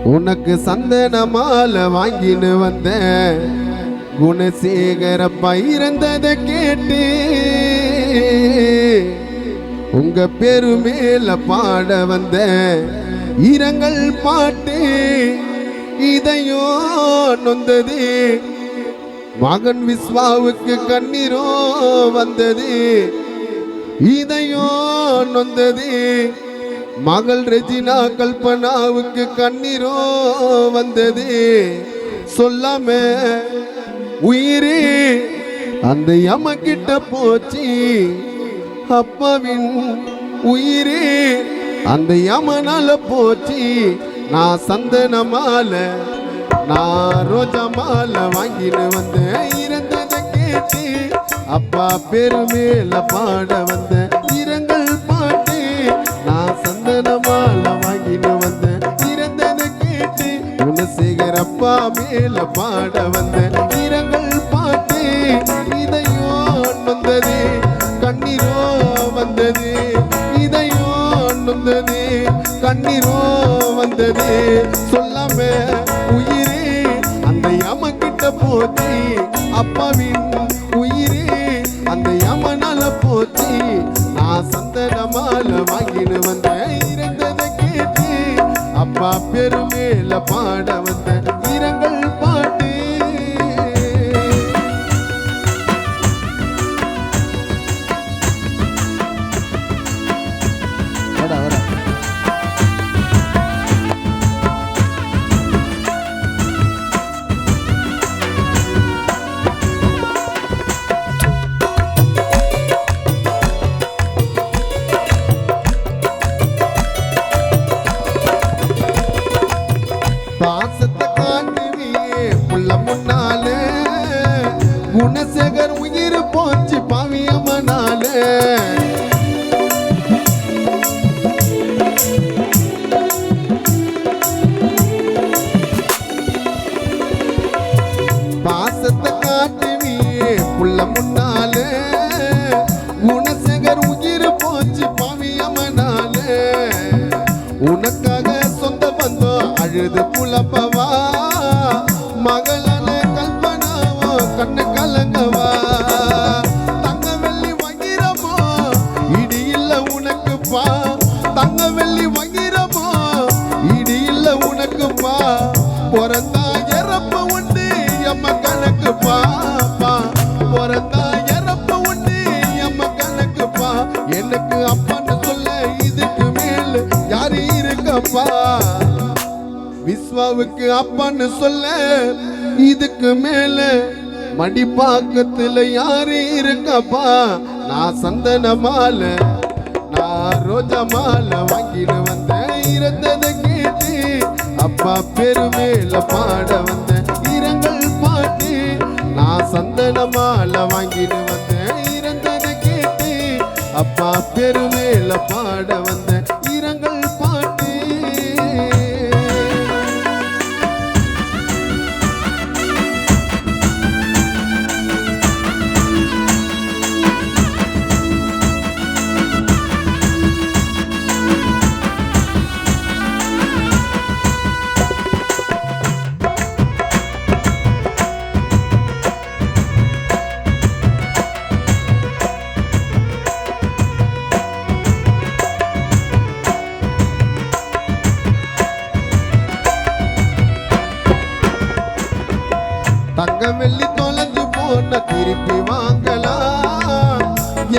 உனக்கு சந்தன மாலை வாங்கின்னு வந்தேன். குணசேகரப்பா இருந்ததை கேட்டு உங்க பேரு மேல பாட வந்த இரங்கல் பாட்டு இதையோ நொந்தது. மகன் விஸ்வாவுக்கு கண்ணீரோ வந்தது, இதையோ நொந்தது. மகள் ரெஜினா கல்பனாவுக்கு கண்ணீரோ வந்தது. சொல்லாம உயிரே அந்த யம கிட்ட போச்சு. அப்பாவின் உயிரே அந்த யமனால போச்சு. நான் சந்தன மாலை நான் ரோஜா மாலை வாங்கின்னு வந்தேன். இறந்ததை கேட்டு அப்பா பேரு மேல பாட வந்த இரங்கல் பாட்டு. நான் சந்தன மாலை வாங்கின்னு வந்தேன். இறந்ததை கேட்டு குணசேகரப்பா மேல பாட வந்த இரங்கல் பாட்டு இதையோ நொந்தது, கண்ணீரோ வந்தது. இதையோ நொந்தது, கண்ணீரோ வந்தது. சொல்லாம உயிரே அந்த யம கிட்ட போச்சு. அப்பாவின் உயிரே அந்த யமனால போச்சு. நான் சந்தன மாலை வாங்கின்னு வந்தேன். இறந்ததை கேட்டு அப்பா பேரு மேல பாட வந்த இரங்கல் பாட்டு. பாசத்தை காட்டுவியே புள்ள முன்னாலே. குணசேகர் உயிர் போச்சு பாவியமனாலே. பாசத்தை காட்டுவியே புள்ள முன்னாலே. குணசேகர் உயிர் போச்சு பாவியமனாலே. உனக்காக சொந்த பந்தம் அழுது புலப்பவா. மகளன கல்பனாவோ கண்ணு கலங்கவா. தங்க வெள்ளி வங்கிரமோ இடி இல்ல உனக்குப்பா. தங்க வெள்ளி வங்கிரமோ இடி இல்ல உனக்குப்பா. பிறந்தா இறப்ப உண்டு எம்ம கணக்குப்பா. பிறந்தா இறப்ப உண்டு எம்ம கணக்குப்பா. எனக்கு அப்பான்னு சொல்ல இதுக்கு மேல் யாரு இருக்கப்பா. விஸ்வாவுக்கு அப்பான்னு சொல்ல இதுக்கு மேல மடிப்பாக்கத்துல யாரு இருக்கப்பா. நான் சந்தன மாலை நான் ரோஜா மாலை வாங்கிட்டு வந்தேன். இறந்ததை கேட்டு அப்பா பேரு மேல பாட வந்த இரங்கல் பாட்டு. நான் சந்தன மாலை வாங்கிட்டு வந்தேன். இறந்ததை கேட்டு அப்பா பேரு மேல பாட வந்த இரங்கல் பாட்டு. தங்க வெள்ளி தொலைஞ்சு போன திருப்பி வாங்கலாம்.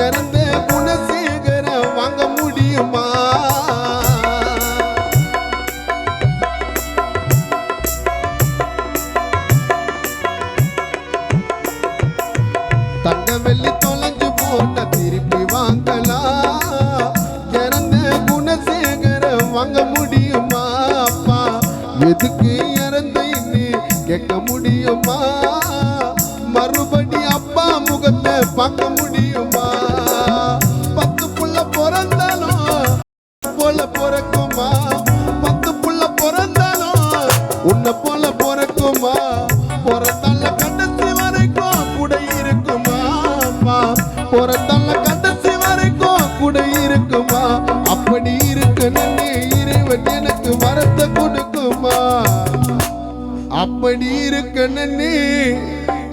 இறந்த குணசேகர வாங்க முடியுமா. தங்க வெள்ளி தொலைஞ்சு போன திருப்பி வாங்கலாம். இறந்த குணசேகர வாங்க முடியுமா. அப்பா எதுக்கு இறந்த கேட்க முடியுமா. மறுபடி அப்பா முகத்தை பார்க்க முடியுமா. 10 புள்ள பிறந்தாலும் போல பிறக்குமா. 10 புள்ள பிறந்தாலும் உன்னை போல பிறக்குமா. பிறந்தால கடைசி வரைக்கும் கூட இருக்குமா. பிறந்தால கடைசி வரைக்கும் கூட இருக்குமா. அப்படி இருக்கணும்னு இறைவன் எனக்கு வரத்தை கொடுக்குமா. அப்படி இருக்க நன்னி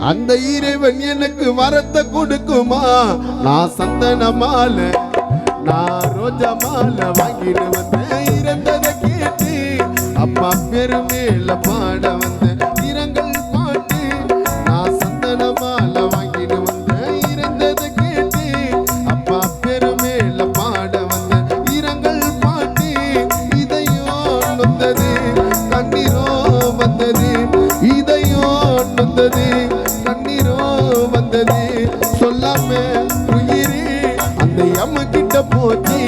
அந்த இறைவன் எனக்கு வரத்தை கொடுக்குமா நான் சந்தன மாலை நான் ரோஜா மாலை வாங்கிட்டு வந்தேன் இறந்ததை கேட்டு அப்பா பெருமேல பாட வந்தேன் இரங்கல் பாட்டு நான் சந்தன மாலை வாங்கிட்டு வந்தேன் இறந்ததை கேட்டு அப்பா பெருமேல பாட வந்தேன் இரங்கல் பாட்டு இதையோ நொந்தது கண்ணீரோ வந்தது இதையோ நொந்தது கண்ணீரோ வந்தது சொல்லாம உயிரே அந்த யம கிட்ட போச்சு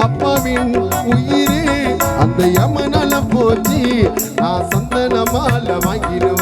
அப்பாவின் உயிரே அந்த யமனால போச்சு நான் சந்தன மாலை வாங்கிடுவேன்